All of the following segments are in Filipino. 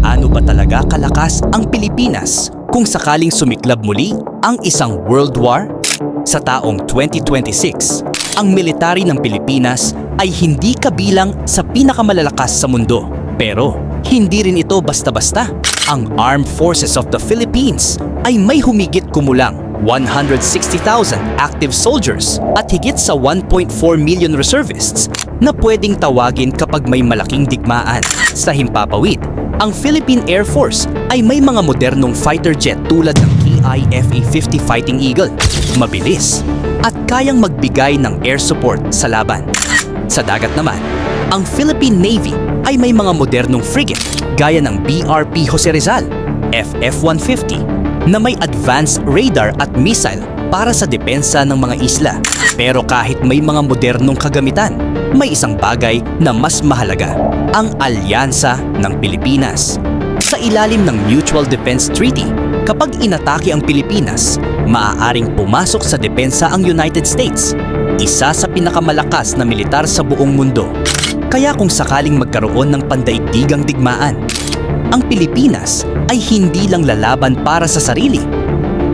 gaano ba talaga kalakas ang Pilipinas kung sakaling sumiklab muli ang isang world war? Sa taong 2026, ang military ng Pilipinas ay hindi kabilang sa pinakamalalakas sa mundo. Pero hindi rin ito basta-basta. Ang Armed Forces of the Philippines ay may humigit kumulang 160,000 active soldiers at higit sa 1.4 million reservists na pwedeng tawagin kapag may malaking digmaan. Sa himpapawid, ang Philippine Air Force ay may mga modernong fighter jet tulad ng KI-FA-50 Fighting Eagle, mabilis at kayang magbigay ng air support sa laban. Sa dagat naman, ang Philippine Navy ay may mga modernong frigate gaya ng BRP Jose Rizal, FF-150 na may advanced radar at missile para sa depensa ng mga isla. Pero kahit may mga modernong kagamitan, may isang bagay na mas mahalaga, ang alyansa ng Pilipinas. Sa ilalim ng Mutual Defense Treaty, kapag inatake ang Pilipinas, maaaring pumasok sa depensa ang United States, isa sa pinakamalakas na militar sa buong mundo. Kaya kung sakaling magkaroon ng pandaigdigang digmaan, ang Pilipinas ay hindi lang lalaban para sa sarili.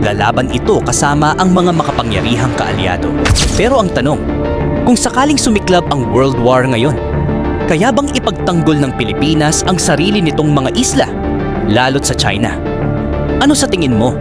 Lalaban ito kasama ang mga makapangyarihang kaalyado. Pero ang tanong, kung sakaling sumiklab ang World War ngayon, kaya bang ipagtanggol ng Pilipinas ang sarili nitong mga isla, lalo't sa China? Ano sa tingin mo?